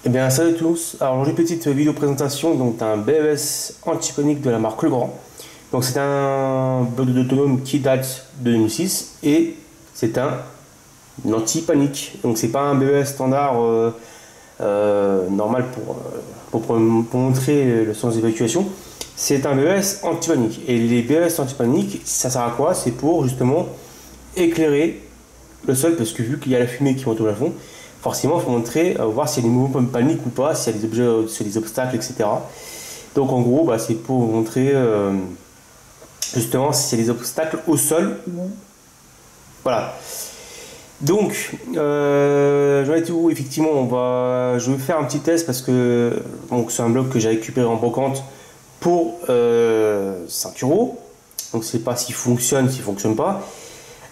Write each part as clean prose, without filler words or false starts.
Eh bien, salut à tous. Alors, aujourd'hui, petite vidéo présentation d'un BMS anti-panique de la marque Legrand. Donc, c'est un bloc autonome qui date de 2006 et c'est un anti-panique. Donc, c'est pas un BMS standard normal pour montrer le sens d'évacuation. C'est un BMS anti-panique. Et les BMS anti-panique, ça sert à quoi? C'est pour justement éclairer le sol parce que vu qu'il y a la fumée qui monte au plafond, forcément il faut montrer, voir s'il y a des mouvements paniques ou pas, s'il y a des objets, s'il y a des obstacles, etc. Donc en gros, c'est pour montrer justement s'il y a des obstacles au sol. Voilà. Donc, j'en étais où? Effectivement, je vais faire un petit test parce que c'est un bloc que j'ai récupéré en brocante pour 5 euros. Donc, je sais pas s'il fonctionne pas.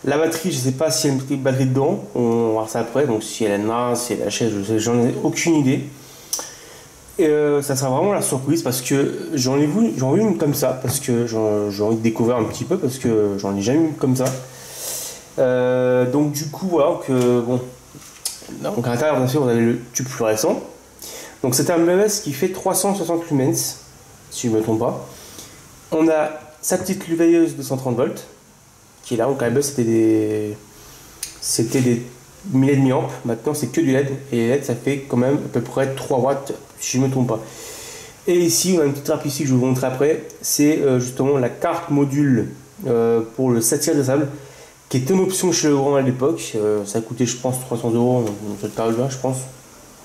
La batterie, je ne sais pas si elle a une batterie dedans, on va voir ça après. Donc si elle est naze, si elle est HS, j'en ai aucune idée. Et ça sera vraiment la surprise parce que j'en ai vu une comme ça, parce que j'ai envie de découvrir un petit peu, parce que j'en ai jamais eu une comme ça. Donc du coup, voilà, donc à l'intérieur, bien sûr, vous avez le tube fluorescent. Donc c'est un BMS qui fait 360 lumens, si je ne me trompe pas. On a sa petite veilleuse de 130 volts. Qui est là, donc à la base c'était des 1000 mAh, maintenant c'est que du LED, et les LED ça fait quand même à peu près 3 watts si je ne me trompe pas. Et ici on a une petite trappe ici que je vais vous montrer après, c'est justement la carte module pour le satire de sable, qui était une option chez Legrand à l'époque, ça a coûté je pense 300 euros dans cette période là je pense,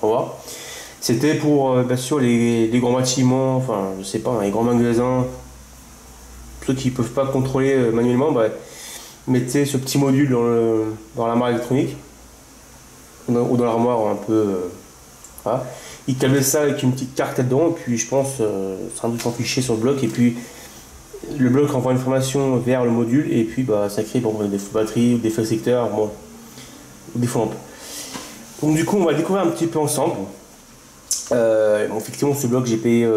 on va voir. C'était pour bien sûr les grands bâtiments, enfin je sais pas, les grands magasins, ceux qui ne peuvent pas contrôler manuellement, mettez ce petit module dans l'armoire électronique ou dans l'armoire un peu. Voilà. Il câblait ça avec une petite carte dedans, et puis je pense c'est un truc en fichier sur le bloc, et puis le bloc envoie une information vers le module, et puis ça crée des faux batteries ou des faux secteurs, ou des faux lampes. Donc du coup on va découvrir un petit peu ensemble. Effectivement ce bloc j'ai payé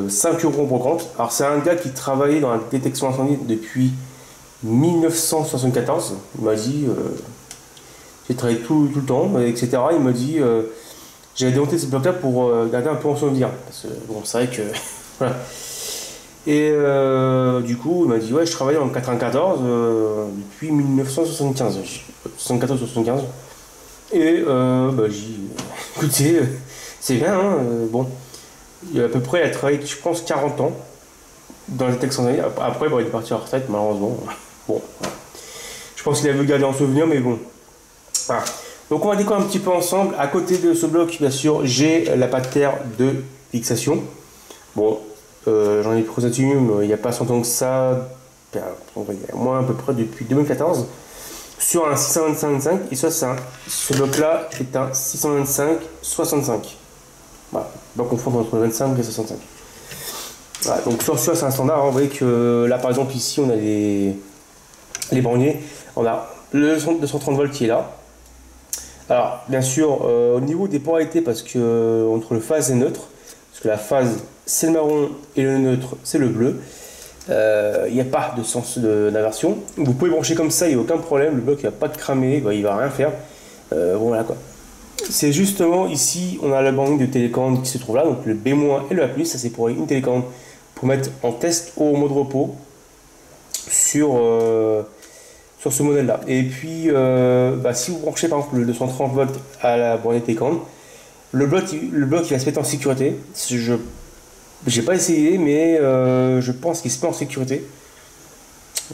5 euros en brocante. Alors c'est un gars qui travaillait dans la détection incendie depuis 1974, il m'a dit, j'ai travaillé tout le temps, etc. Il m'a dit, j'avais démonté ce bloc-là pour garder un peu en souvenir. Parce que, c'est vrai que. Voilà. Et du coup, il m'a dit, ouais, je travaillais en 94 depuis 1975. 74-75. Et écoutez, c'est bien, hein, bon. Il a à peu près, il a travaillé, je pense, 40 ans dans les textes en année. Après, il est parti en retraite, malheureusement. Bon, je pense qu'il a voulu garder en souvenir, mais bon. Voilà. Donc on va découvrir un petit peu ensemble. À côté de ce bloc, bien sûr, j'ai la patère de fixation. Bon, j'en ai pris il n'y a pas si longtemps que ça. Moi, à peu près depuis 2014. Sur un 625-25. Et ça, ce bloc-là est un 625-65. Voilà, on va confondre entre 25 et 65. Voilà, donc sur celui-là, c'est un standard. Hein. Vous voyez que là, par exemple, ici, on a les borniers, on a le 230 volts qui est là. Alors bien sûr au niveau des polarités, parce que entre le phase et neutre, parce que la phase c'est le marron et le neutre c'est le bleu, il n'y a pas de sens d'inversion. Vous pouvez brancher comme ça, il n'y a aucun problème, le bloc il va pas de cramer, il va rien faire. Voilà quoi. C'est justement ici on a la borne de télécommande qui se trouve là, donc le B- et le A+, ça c'est pour une télécommande pour mettre en test au mode repos sur ce modèle là. Et puis si vous branchez par exemple le 230 volts à la borne télécommande, le bloc il va se mettre en sécurité. J'ai pas essayé, mais je pense qu'il se met en sécurité.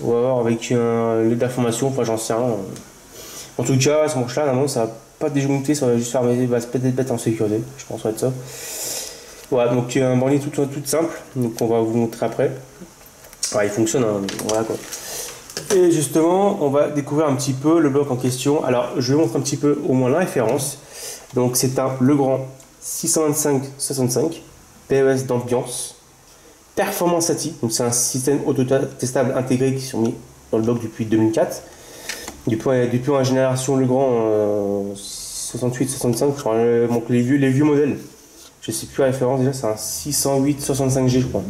On va voir avec un LED d'information, enfin j'en sais rien. En tout cas, ce manche là, normalement ça va pas déjoncter, ça va juste fermer, va se peut-être mettre en sécurité, je pense, ça va être ça. Voilà, donc un bornier tout simple, donc on va vous montrer après. Il fonctionne, hein, voilà quoi. Et justement, on va découvrir un petit peu le bloc en question. Alors, je vais vous montrer un petit peu au moins la référence. Donc, c'est un Legrand 625-65 PES d'ambiance performance ATI. Donc, c'est un système auto-testable intégré qui sont mis dans le bloc depuis 2004. Depuis la génération Legrand 68-65, je crois, donc les vieux modèles. Je sais plus la référence déjà, c'est un 608-65G, je crois.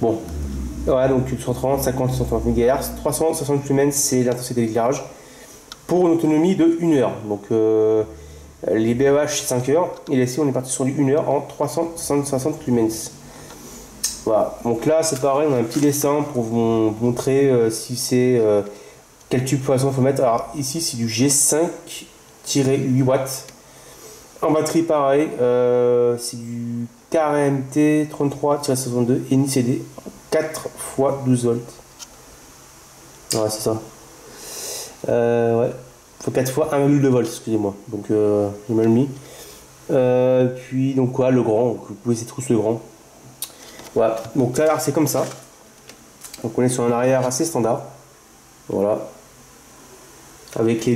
Bon. Voilà, donc 130, 50, 130 MHz, 360 lumens, c'est l'intensité d'éclairage pour une autonomie de 1 heure. Donc les BEH 5 heures, et ici on est parti sur du 1 heure en 360 lumens. Voilà, donc là c'est pareil, on a un petit dessin pour vous montrer si c'est quel tube poisson il faut mettre. Alors ici c'est du G5-8 watts. En batterie pareil, c'est du KRMT 33-62 NICD 4 x 12 volts. Ouais, c'est ça. Ouais, faut 4 fois 1,2 volts, excusez-moi. Donc j'ai mal mis. Puis donc quoi, le grand, donc, vous pouvez essayer de trouver le grand. Voilà, donc là c'est comme ça. Donc on est sur un arrière assez standard. Voilà. Avec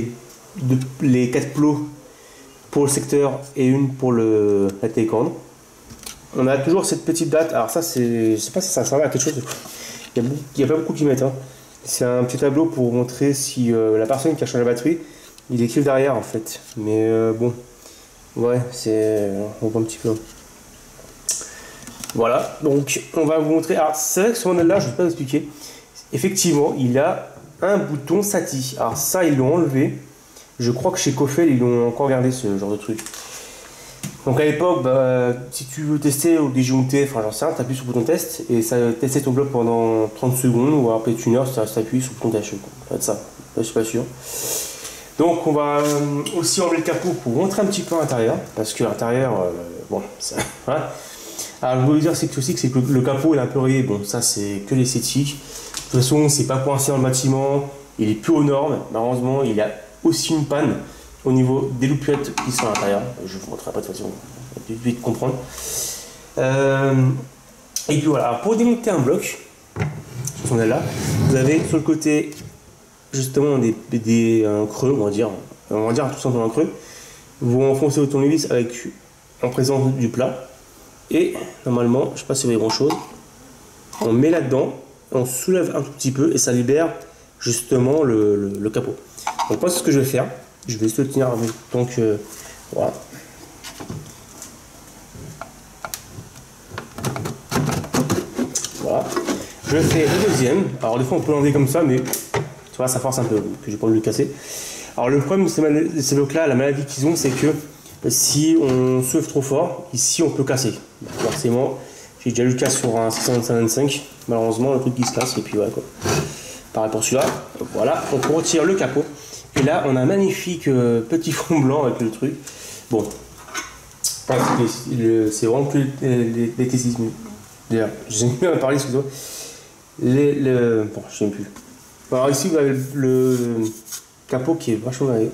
les 4 plots pour le secteur et une pour la télécommande. On a toujours cette petite date. Alors ça c'est, je sais pas si ça sert à quelque chose. Il y a pas beaucoup qui mettent. Hein. C'est un petit tableau pour montrer si la personne qui a changé la batterie, il écrit derrière en fait. Mais bon, ouais, c'est, on voit un petit peu. Voilà, donc on va vous montrer. Alors c'est vrai que ce modèle-là, je ne vais pas vous expliquer. Effectivement, il a un bouton SATI. Alors ça, ils l'ont enlevé. Je crois que chez Kofel, ils l'ont encore gardé ce genre de truc. Donc à l'époque, bah, si tu veux tester ou déjoncter, enfin j'en sais rien, tu appuies sur le bouton test et ça va tester ton bloc pendant 30 secondes ou alors peut-être une heure si tu appuies sur le bouton test. Ça va être ça, je suis pas sûr. Donc on va aussi enlever le capot pour montrer un petit peu à l'intérieur, parce que l'intérieur, bon, ça, voilà. Alors je voulais dire c'est que le capot est un peu rayé, bon ça c'est que l'esthétique. De toute façon c'est pas coincé dans le bâtiment, il est plus aux normes, malheureusement il y a aussi une panne au niveau des loupiottes qui sont à l'intérieur. Je vous montrerai pas de toute façon, vous allez vite comprendre. Et puis voilà, alors pour démonter un bloc, ce qu'on a là, vous avez sur le côté justement un creux, on va dire tout simplement un creux. Vous enfoncez votre tournevis en présence du plat. Et normalement, je sais pas si vous voyez grand chose, on met là-dedans, on soulève un tout petit peu et ça libère justement le capot. Donc moi, c'est ce que je vais faire. Je vais essayer de tenir avec, donc voilà. Voilà. Je fais le deuxième. Alors des fois on peut l'enlever comme ça, mais tu vois, ça force un peu, que j'ai pas envie de le casser. Alors le problème de ces blocs-là, la maladie qu'ils ont, c'est que si on souffle trop fort, ici on peut casser. Forcément, j'ai déjà eu le cas sur un 625, malheureusement le truc qui se casse et puis voilà quoi. Pareil pour celui-là, voilà, donc on retire le capot. Et là on a un magnifique petit fond blanc avec le truc. Bon, c'est vraiment plus les tessismes. D'ailleurs, j'aime bien parler, excusez-moi. Bon, je sais plus. Alors ici vous avez le capot qui est vachement rayé.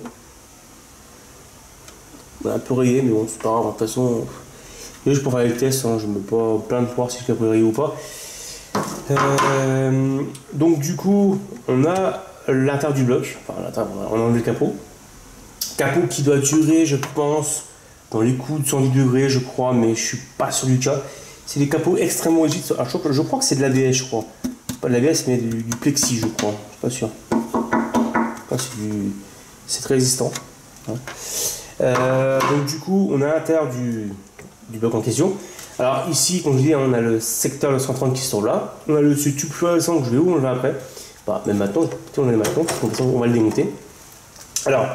Un peu rayé, mais bon, c'est pas grave, de toute façon. Juste pour faire les tests, hein, je ne me mets pas plein de voir si le capot est rayé ou pas. Donc du coup, on a l'intérieur du bloc, enfin on a enlevé le capot. Capot qui doit durer, je pense, dans les coups de 110 degrés, je crois, mais je suis pas sûr du cas. C'est des capots extrêmement rigides. Je crois que c'est de l'ABS, je crois. Pas de l'ABS, mais du plexi, je crois. Je suis pas sûr. C'est très résistant. Hein. Donc du coup, on a l'intérieur du bloc en question. Alors ici, comme je dis, on a le secteur 930 qui se trouve là. On a ce tube fluorescent que je vais où on le va après. Bah, même maintenant, on va le démonter. Alors,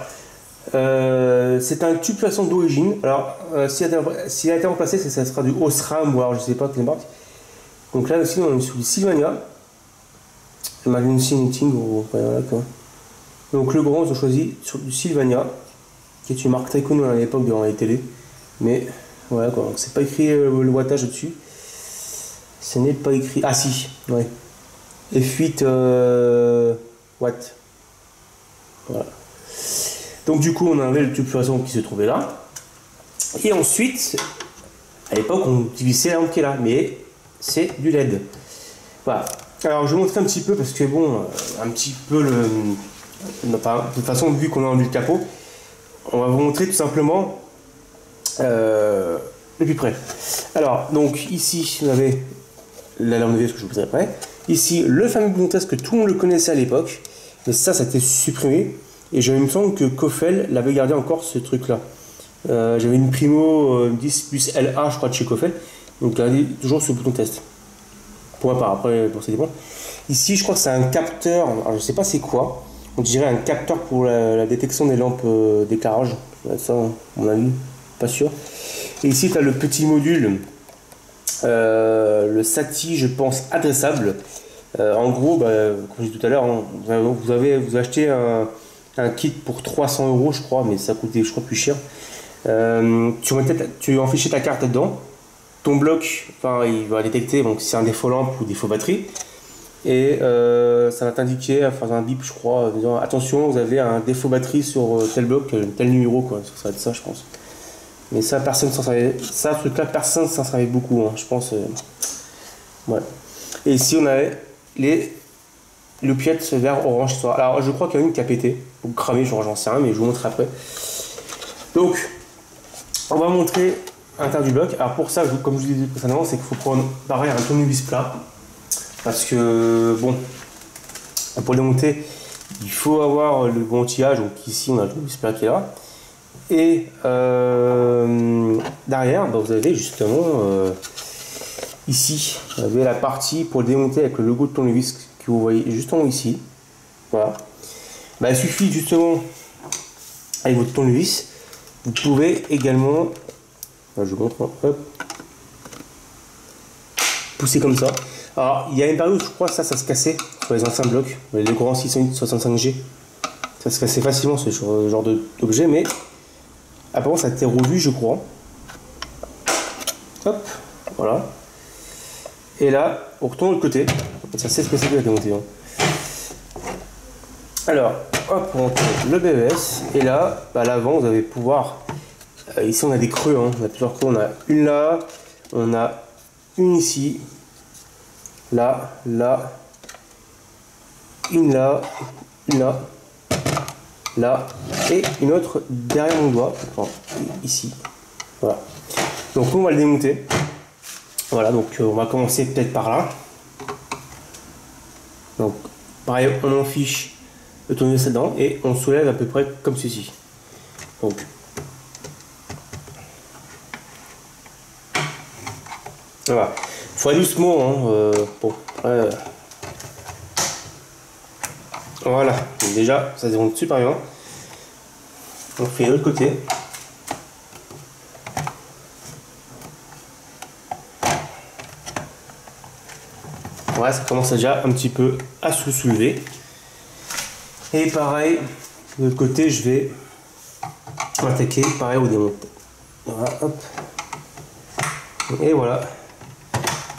c'est un tube fluorescent d'origine. Alors, s'il a été remplacé, ça sera du Osram ou alors je sais pas quelle marque. Donc là aussi, on est sur du Sylvania. Emergency Knitting, voilà quoi. Donc le grand, ils ont choisi sur du Sylvania, qui est une marque très connue à l'époque dans les télés. Mais voilà quoi, c'est pas écrit le wattage dessus. Ce n'est pas écrit. Ah si, ouais. F8 watts. Voilà. Donc du coup, on a enlevé le tube fluorescent qui se trouvait là. Et ensuite, à l'époque, on utilisait la lampe qui est là, mais c'est du LED. Voilà. Alors je vais montrer un petit peu parce que bon, un petit peu de toute façon, vu qu'on a enlevé le capot, on va vous montrer tout simplement de plus près. Alors, donc ici, vous avez la lampe de vie, ce que je vous montrerai après. Ici, le fameux bouton test que tout le monde le connaissait à l'époque, mais ça a été supprimé. Et il me semble que Kofel l'avait gardé encore ce truc-là. J'avais une Primo 10 plus LA, je crois, de chez Kofel. Donc, gardez toujours ce bouton test. Pour ma part, après, pour ça dépend. Ici, je crois que c'est un capteur. Alors, je sais pas c'est quoi. On dirait un capteur pour la détection des lampes d'éclairage. Ça, à mon avis, pas sûr. Et ici, tu as le petit module, le SATI, je pense, adressable. En gros, bah, comme je disais tout à l'heure, hein, vous achetez un kit pour 300 euros, je crois, mais ça coûtait, je crois, plus cher. Tu enfiches ta carte dedans. Ton bloc, enfin, il va détecter donc, si c'est un défaut lampe ou défaut batterie. Et ça va t'indiquer, enfin, un bip, je crois, en disant attention, vous avez un défaut batterie sur tel bloc, tel numéro, quoi. Ça va être ça, je pense. Mais ça, personne s'en servait. Ça, ce truc-là, personne s'en servait beaucoup, hein, je pense. Ouais. Et ici, on avait le pièce vert orange. Alors, je crois qu'il y en a une qui a pété, ou cramé, genre, j'en sais rien, mais je vous montrerai après. Donc, on va montrer l'intérieur du bloc. Alors, pour ça, comme je vous disais précédemment, c'est qu'il faut prendre pareil un tournevis plat. Parce que, bon, pour le démonter, il faut avoir le bon outillage. Donc, ici, on a le tournevis plat qui est là. Et derrière, bah, vous avez justement ici, vous avez la partie pour le démonter avec le logo de tournevis que vous voyez juste en haut ici. Voilà. Bah, il suffit justement, avec votre tournevis, vous pouvez également, je vous montre, hop, pousser comme ça. Alors, il y a une période où je crois que ça se cassait sur les anciens blocs, les grands 665G. Ça se cassait facilement ce genre d'objet, mais apparemment ça a été revu, je crois. Hop, voilà. Et là, on retourne de l'autre côté. Ça c'est ce que c'est que la démonter. Hein. Alors, hop, on tourne le BES. Et là, bah, à l'avant, vous allez pouvoir. Ici, on a des creux. Hein. On a plusieurs creux. On a une là, on a une ici, là, là, une là, là, et une autre derrière mon doigt, enfin, ici. Voilà. Donc on va le démonter. Voilà, donc on va commencer peut-être par là. Donc pareil, on enfiche le tournevis dedans et on soulève à peu près comme ceci. Donc voilà. Faut aller doucement. Hein, bon, voilà. Donc, déjà, ça démonte super bien. On fait l'autre côté. Voilà, ça commence déjà un petit peu à se soulever. Et pareil, de l'autre côté, je vais attaquer pareil au démonter. Voilà, hop. Et voilà.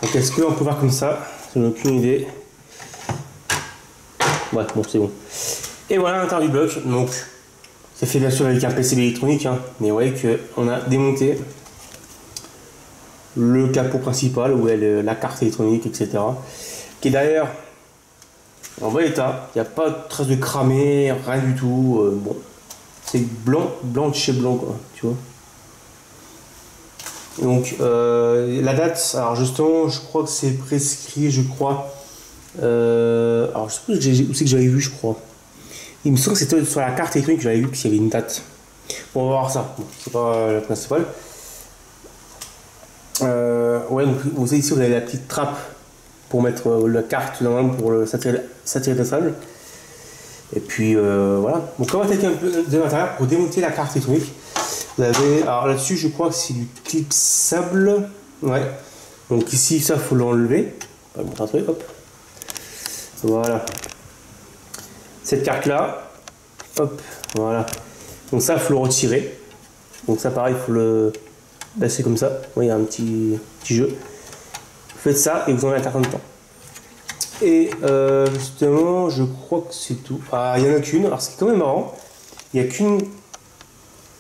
Donc est-ce qu'on peut voir comme ça? Je n'ai aucune idée. Ouais, bon, c'est bon. Et voilà l'intérieur du bloc. Donc, c'est fait bien sûr avec un PCB électronique, hein, mais vous voyez qu'on a démonté le capot principal où est la carte électronique, etc. Qui est d'ailleurs en bon état. Il n'y a pas de trace de cramé, rien du tout. Bon, c'est blanc de chez blanc, quoi, tu vois. Donc la date, alors justement, je crois que c'est prescrit, je crois. Alors je sais pas où c'est que j'avais vu, je crois. Il me semble que c'était sur la carte électronique que j'avais vu qu'il y avait une date. Bon, on va voir ça. Bon, c'est pas le principal. Ouais, donc vous savez ici, vous avez la petite trappe pour mettre la carte normalement pour s'attirer de sable. Et puis voilà. Donc on va attaquer un peu de l'intérieur pour démonter la carte électronique. Vous avez, alors là-dessus, je crois que c'est du clipsable. Ouais. Donc ici, ça faut l'enlever. On va montrer un truc, hop. Voilà. Cette carte-là, hop, voilà. Donc ça, il faut le retirer. Donc ça, pareil, il faut le passer comme ça. Oui, il y a un petit jeu. Vous faites ça et vous enlevez la carte en même temps. Et justement, je crois que c'est tout. Ah, il n'y en a qu'une. Alors c'est quand même marrant. Il n'y a qu'une.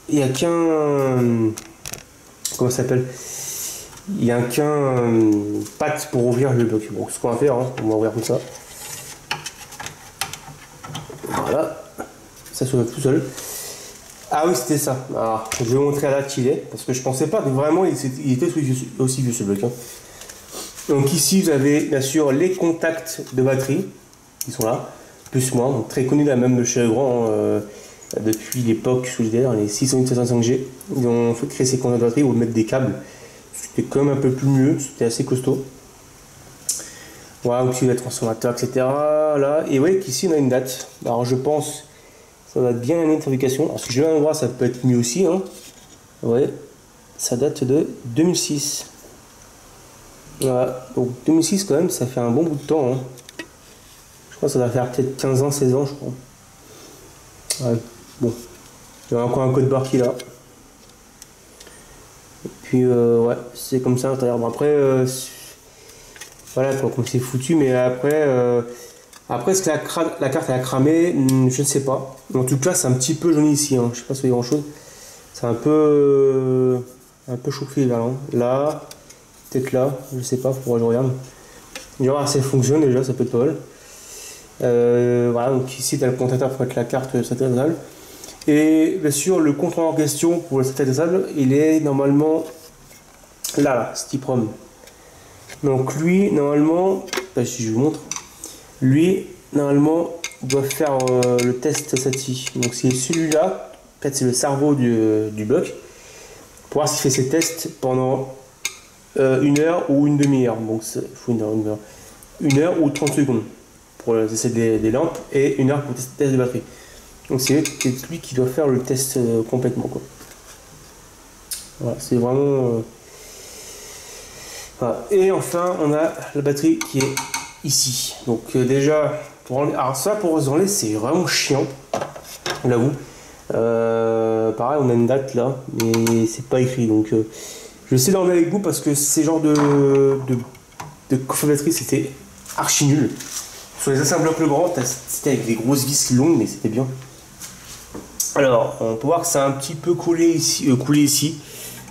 Il n'y a qu'un. Comment ça s'appelle? Il n'y a qu'un patte pour ouvrir le bloc. Donc ce qu'on va faire, hein, on va ouvrir comme ça. Voilà. Ça se ouvre tout seul. Ah oui, c'était ça. Alors, je vais vous montrer à la qu'il est. Parce que je pensais pas, mais vraiment, il était aussi vieux ce bloc. Hein. Donc ici, vous avez bien sûr les contacts de batterie qui sont là, plus moins, donc très connus là même de chez Legrand. Depuis l'époque solidaire, les 665G, ils ont fait créer ces contacts de batterie où mettre des câbles. C'était quand même un peu plus mieux, c'était assez costaud. Voilà, aussi les transformateurs, etc. Là, et vous voyez qu'ici on a une date. Alors je pense Ça va être bien une fabrication. Alors si je viens de voir, ça peut être mieux aussi. Hein. Ouais, ça date de 2006. Voilà, donc 2006 quand même, ça fait un bon bout de temps. Hein. Je crois que ça va faire peut-être 15 ans, 16 ans, je crois. Ouais, bon. Il y a encore un code barre qui est là. Et puis, ouais, c'est comme ça à l'intérieur. Bon, après, voilà quoi, comme c'est foutu, mais après, est-ce que la carte elle a cramé? Je ne sais pas. En tout cas, c'est un petit peu jauni ici. Hein. Je sais pas si vous voyez grand chose. C'est un peu chauffé là. Hein. Là, peut-être là, je sais pas, faudra que je regarde. Je vais voir si ça fonctionne déjà, ça peut être pas mal. Voilà, donc ici tu as le contateur pour mettre la carte satellitale. Et bien sûr, le contrôleur en question pour le satellitale, il est normalement là, Stiprom. Donc lui, normalement, si je vous montre, lui, normalement, doit faire le test SATI. Donc c'est celui-là, en fait c'est le cerveau du bloc, pour voir s'il fait ses tests pendant 1 heure ou une demi-heure. Donc il faut 1 heure ou 30 secondes pour les essais des lampes et 1 heure pour le test de batterie. Donc c'est lui qui doit faire le test complètement quoi. Voilà, c'est vraiment voilà. Et enfin on a la batterie qui est ici. Donc déjà pour enlever, alors ça pour enlever c'est vraiment chiant, on l'avoue. Pareil on a une date là mais c'est pas écrit donc je vais essayer d'enlever avec vous parce que ces genres de coffre batterie c'était archi nul. Sur les anciens blocs Legrand c'était avec des grosses vis longues mais c'était bien. Alors on peut voir que ça a un petit peu coulé ici, Vous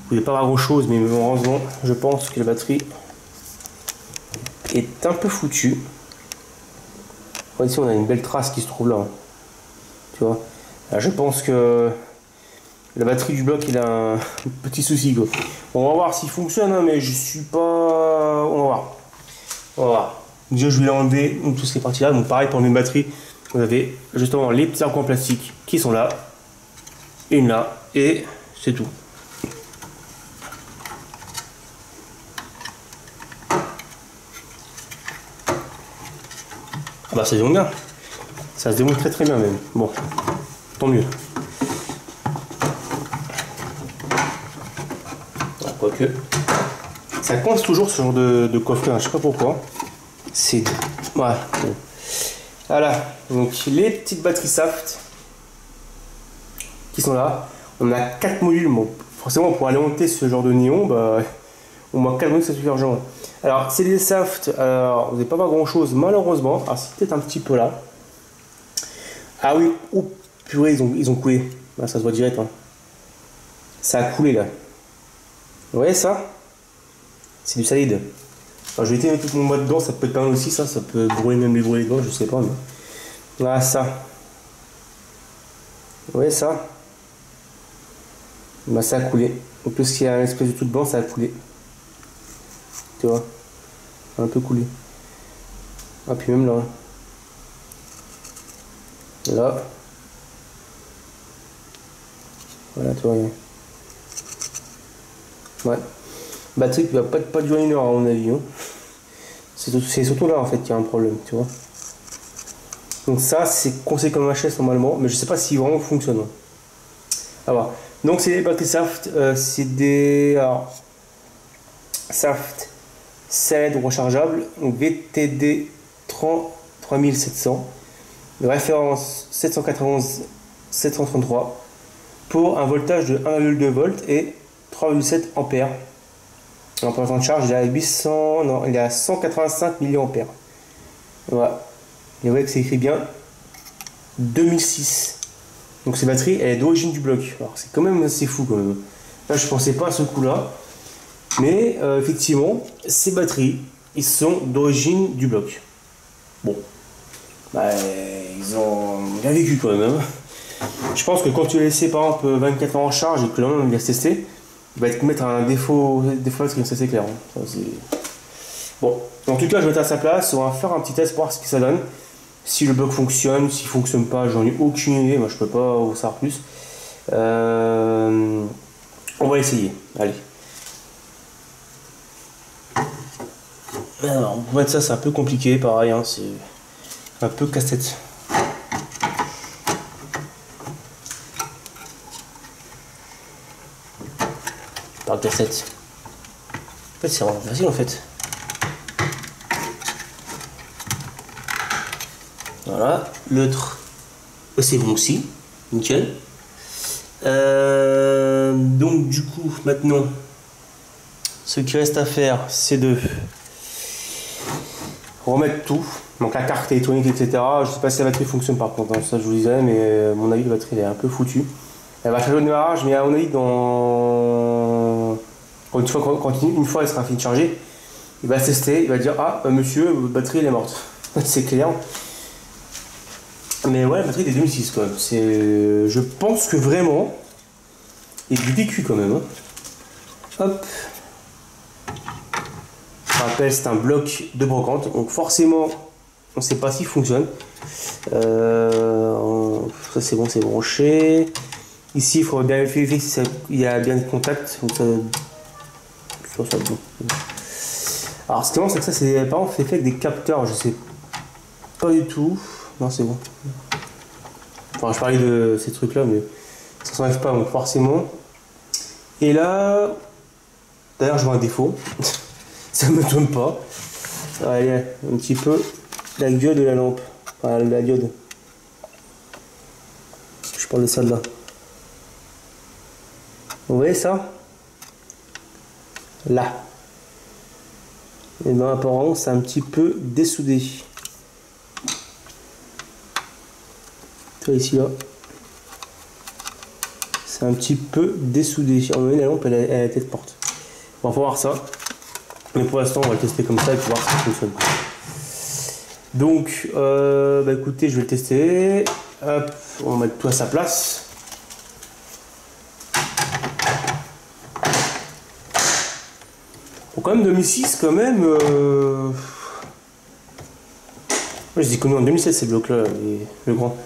voulez pas voir grand chose mais heureusement je pense que la batterie est un peu foutue. Ici on a une belle trace qui se trouve là, hein. Tu vois. Là, je pense que la batterie du bloc il a un petit souci quoi. On va voir s'il fonctionne hein, mais je suis pas. On va voir. On va voir. Déjà je vais l'enlever donc toutes ces parties là. Donc pareil pour mes batteries, vous avez justement les petits recoins en plastique qui sont là. Une là et c'est tout. Ah bah ça se démonte bien. Ça se démonte très très bien même. Bon, tant mieux. Quoique, ça coince toujours ce genre de coffret, hein, je sais pas pourquoi. C'est... Voilà. Bon. Voilà, donc les petites batteries Saft qui sont là. On a 4 modules. Bon, forcément pour alimenter ce genre de néon, bah, au moins 4 modules ça suffit largement. Alors c'est des Saft, alors vous n'allez pas voir grand chose malheureusement. Alors c'est peut-être un petit peu là. Ah oui, oh purée, ils ont coulé. Là, ça se voit direct. Hein. Ça a coulé là. Vous voyez ça? C'est du solide. Alors, je vais éteindre tout mon bois dedans, ça peut être pas mal aussi, ça peut brûler même les brûler dedans, je sais pas. Mais... Voilà ça. Vous voyez ça? Bah ça a coulé. En plus qu'il y a un espèce de tout blanc, ça a coulé. Tu vois? Un peu coulé. Ah puis même là. Là. Voilà, tu vois. Ouais. Batterie qui va pas durer 1 heure à mon avis. Hein. C'est surtout là en fait qu'il y a un problème, tu vois. Donc ça c'est conseillé comme HS normalement, mais je sais pas si vraiment fonctionne. Alors, donc c'est des batteries Saft, c'est des alors, Saft LED rechargeables, donc VTD 3700, de référence 791 733 pour un voltage de 1,2 volts et 3,7 ampères. En temps de charge, il est à 800, non, il est à 185 mAh. Voilà. Et vous voyez que c'est écrit bien 2006. Donc cette batterie, elle est d'origine du bloc. Alors c'est quand même assez fou quand même. Là, je pensais pas à ce coup-là. Mais effectivement, ces batteries, ils sont d'origine du bloc. Bon. Bah, ils ont bien vécu quand même. Hein. Je pense que quand tu les laisses par exemple 24 heures en charge et que l'homme il va se tester, il va te mettre un défaut batterie, ça c'est clair. Hein. Ça, bon, en tout cas, je vais mettre à sa place, on va faire un petit test pour voir ce que ça donne. Si le bloc fonctionne, s'il fonctionne pas, j'en ai aucune idée, moi je peux pas vous savoir plus. On va essayer, allez. Alors, pour mettre ça, c'est un peu compliqué, pareil, hein, c'est un peu casse-tête. cassette. En fait, c'est vraiment facile en fait. Voilà, l'autre, c'est bon aussi, nickel. Donc du coup, maintenant, ce qui reste à faire, c'est de remettre tout. Donc la carte électronique, etc. Je sais pas si la batterie fonctionne par contre, hein, ça je vous disais, mais à mon avis la batterie elle est un peu foutue. Elle va changer de démarrage, mais à mon avis une fois elle sera finie de charger, il va tester, il va dire ah monsieur, votre batterie elle est morte. C'est clair. Mais ouais, la batterie est 2006 quand même. Je pense que vraiment, il y a du vécu quand même. Hein. Hop. Je rappelle, c'est un bloc de brocante, donc forcément, on ne sait pas s'il fonctionne. Ça c'est bon, c'est branché. Ici, il faudra bien vérifier s'il y a bien de contact. Donc ça, bon. Alors, ce qui est c'est que ça, c'est par exemple fait avec des capteurs. Je sais pas du tout. Non, c'est bon. Enfin, je parlais de ces trucs-là, mais ça s'enlève pas, donc forcément. Et là, d'ailleurs, je vois un défaut. Ça me tombe pas. Allez, un petit peu la gueule de la lampe. Enfin, la diode. Je parle de celle-là. Vous voyez ça? Là. Et bien apparemment, c'est un petit peu dessoudé. Ici là, c'est un petit peu dessoudé. À un moment donné, la lampe elle a la tête porte. On va voir ça, mais pour l'instant on va le tester comme ça et voir si ça fonctionne. Donc bah écoutez, je vais le tester. Hop, on va mettre tout à sa place. Bon, quand même 2006 quand même. Je dis connu en 2007 ces blocs là, le grand.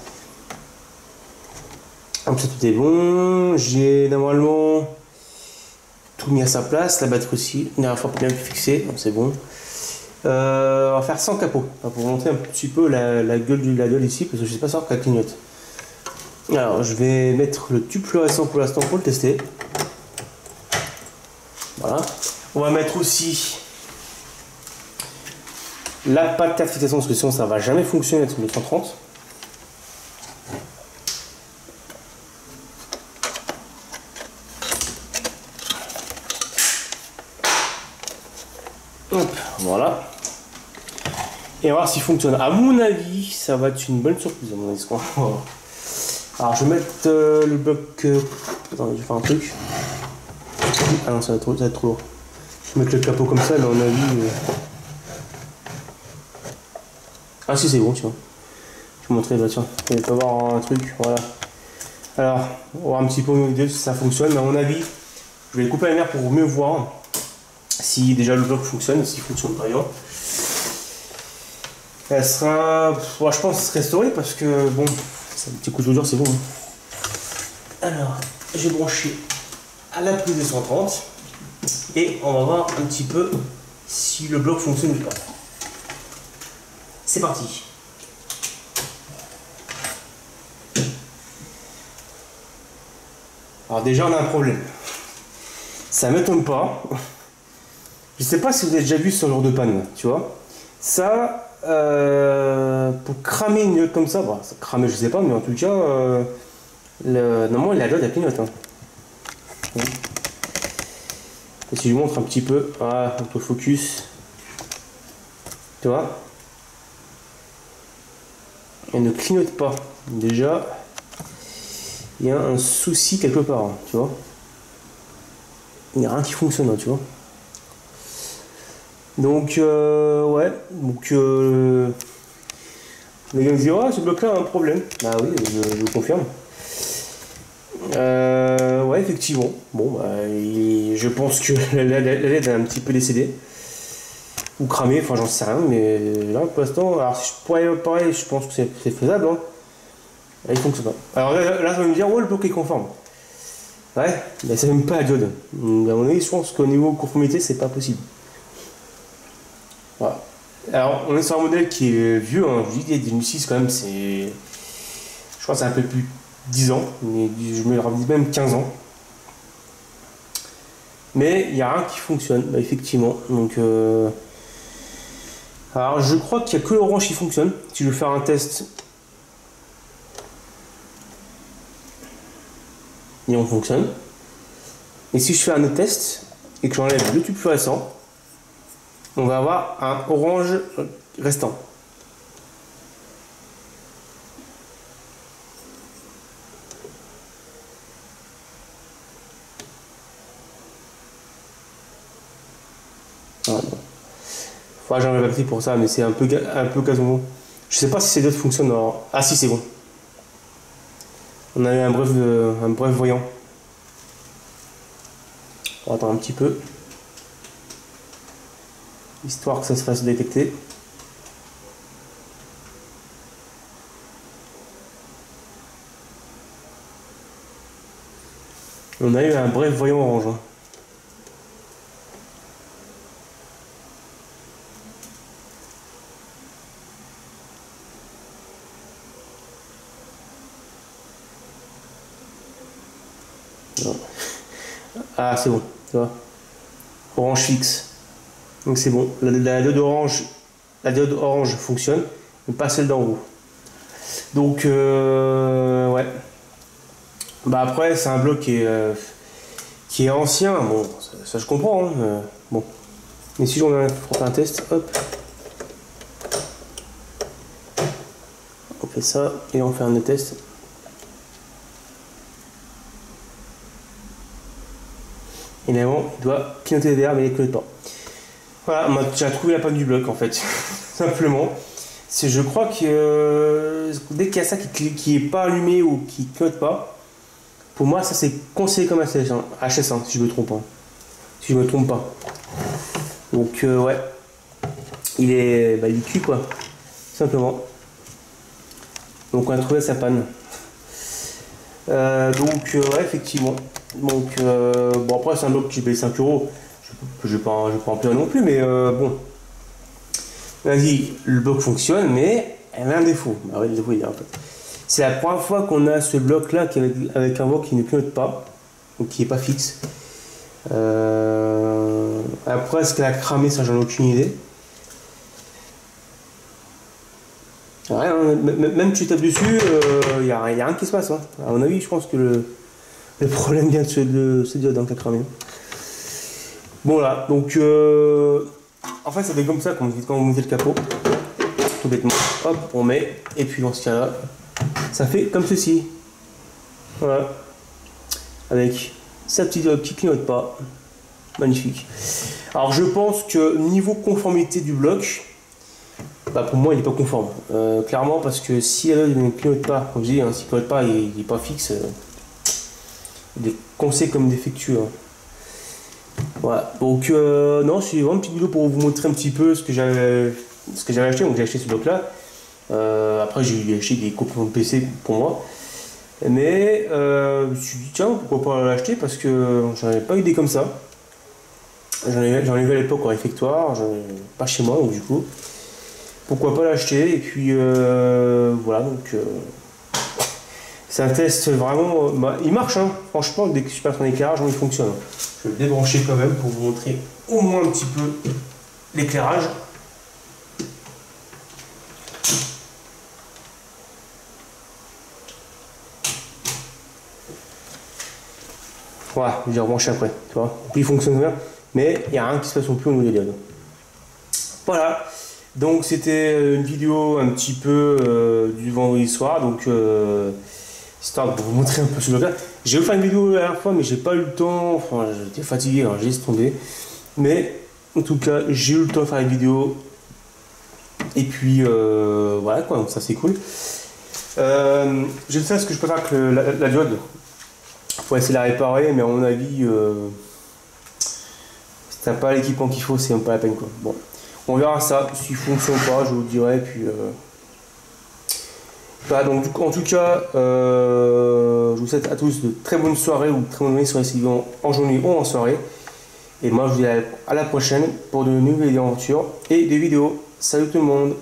Comme ça tout est bon, j'ai normalement tout mis à sa place, la batterie aussi, la dernière fois bien fixée, c'est bon. On va faire sans capot, pour montrer un petit peu la gueule de la gueule ici, parce que je sais pas savoir qu'elle clignote. Alors je vais mettre le tube fluorescent pour l'instant pour le tester. Voilà. On va mettre aussi la pâte de fixation, parce que sinon ça va jamais fonctionner avec 230. Hop, voilà. Et on va voir s'il fonctionne. À mon avis, ça va être une bonne surprise. À mon avis, alors, je vais mettre le bloc. Attendez, je vais faire un truc. Ah non, ça va être trop lourd. Je vais mettre le capot comme ça, mais à mon avis. Ah, si, c'est bon, tu vois. Je vais vous montrer, bah tiens. Vous allez voir un truc. Voilà. Alors, on va voir un petit peu au milieu si ça fonctionne. Mais à mon avis, je vais couper la lumière pour mieux voir si déjà le bloc fonctionne, s'il fonctionne pas bien. Elle sera, ouais, je pense, restaurée parce que bon, c'est un petit coup de dur, c'est bon. Hein. Alors, j'ai branché à la prise de 130 et on va voir un petit peu si le bloc fonctionne ou pas. C'est parti. Alors déjà, on a un problème. Ça m'étonne pas. Je sais pas si vous avez déjà vu ce genre de panne, tu vois. Ça, pour cramer une diode comme ça, bah, cramer je sais pas, mais en tout cas, normalement la diode elle clignote. Hein. Et si je vous montre un petit peu, voilà, un peu focus, tu vois, elle ne clignote pas. Déjà, il y a un souci quelque part, hein, tu vois. Il n'y a rien qui fonctionne, hein, tu vois. Donc, ouais, donc, les gars me disent, ah, ce bloc-là a un problème. Bah oui, je confirme. Ouais, effectivement. Bon, bah, je pense que la LED a un petit peu décédé. Ou cramé, enfin, j'en sais rien, mais là, pour l'instant, alors, si je pourrais pareil, je pense que c'est faisable, hein. Là, il fonctionne pas. Alors là, ça va me dire, ouais, le bloc est conforme. Ouais, mais c'est même pas la diode. Donc, à mon avis, je pense qu'au niveau conformité, c'est pas possible. Voilà. Alors, on est sur un modèle qui est vieux, hein. Je dis qu'il y a 2006 quand même, c'est. Je crois que c'est un peu plus de 10 ans, mais je me le dis même 15 ans. Mais il n'y a rien qui fonctionne, bah, effectivement. Donc, alors je crois qu'il n'y a que l'orange qui fonctionne. Si je veux faire un test, et on fonctionne. Et si je fais un autre test et que j'enlève le tube fluorescent, on va avoir un orange restant. Voilà. Faudra que j'enlève la batterie pour ça, mais c'est un peu gazon. Je sais pas si ces deux fonctionnent. Alors... Ah si, c'est bon. On a eu un bref voyant. On va attendre un petit peu, histoire que ça se fasse détecter. On a eu un bref voyant orange. Non. Ah, c'est bon, tu vois. Orange fixe. Donc c'est bon. La diode orange fonctionne, mais pas celle d'en haut. Donc, ouais. Bah après, c'est un bloc qui est ancien. Bon, ça je comprends. Hein, bon. Mais si on fait un test, hop. On fait ça et on fait un autre test. Évidemment, il doit clignoter derrière, mais il ne clignote pas. Voilà, on a déjà trouvé la panne du bloc en fait. Simplement. Je crois que dès qu'il y a ça qui est pas allumé ou qui ne clignote pas, pour moi, ça c'est conseillé comme HS1, si je me trompe pas. Si je me trompe pas. Donc, ouais. Il est cuit quoi. Simplement. Donc, on a trouvé sa panne. Donc, ouais, effectivement. Donc, bon, après, c'est un bloc qui paye 5 euros. Je vais pas en pleurer non plus, mais bon. Vas-y, le bloc fonctionne, mais elle a un défaut. Bah ouais, le défaut, il est en fait. C'est la première fois qu'on a ce bloc-là avec un bloc qui ne clignote pas, donc qui n'est pas fixe. Après, est-ce qu'elle a cramé, ça, j'en ai aucune idée. Rien, même tu tapes dessus, il n'y a rien qui se passe. Hein. À mon avis, je pense que le problème vient de ce diode qui a cramé. Bon là, donc en fait ça fait comme ça quand vous mettez le capot, tout bêtement, hop, on met, et puis dans ce cas là, ça fait comme ceci, voilà, avec sa petite diode qui clignote pas, magnifique. Alors je pense que niveau conformité du bloc, bah pour moi il n'est pas conforme, clairement, parce que si la diode ne clignote pas, comme je dis, hein, s'il ne clignote pas, il n'est pas fixe, il est conseillé comme défectueux. Hein. Voilà, donc non, c'est vraiment une petite vidéo pour vous montrer un petit peu ce que j'avais acheté. Donc j'ai acheté ce bloc là. Après j'ai acheté des composants de PC pour moi. Mais je me suis dit tiens, pourquoi pas l'acheter, parce que j'en avais pas eu des comme ça. J'en ai vu à l'époque en réfectoire, pas chez moi, donc du coup pourquoi pas l'acheter. Et puis voilà, donc c'est un test vraiment, bah, il marche hein. Franchement, dès que je passe en éclairage, il fonctionne. Je vais le débrancher quand même pour vous montrer au moins un petit peu l'éclairage. Voilà, je vais rebrancher après, tu vois. Puis il fonctionne bien, mais il n'y a rien qui se passe non plus au niveau des diodes. Voilà, donc c'était une vidéo un petit peu du vendredi soir, donc histoire de vous montrer un peu ce bloc-là. J'ai fait une vidéo la dernière fois, mais j'ai pas eu le temps. Enfin, j'étais fatigué, alors j'ai laissé tomber. Mais en tout cas, j'ai eu le temps de faire la vidéo. Et puis voilà quoi, donc ça c'est cool. Je sais ce que je peux faire avec la diode. Faut essayer de la réparer, mais à mon avis, si t'as pas l'équipement qu'il faut, c'est même pas la peine quoi. Bon, on verra ça. S'il fonctionne pas, je vous le dirai. Puis voilà, donc en tout cas, je vous souhaite à tous de très bonnes soirées ou de très bonnes journées, soit en journée ou en soirée. Et moi, je vous dis à la prochaine pour de nouvelles aventures et des vidéos. Salut tout le monde!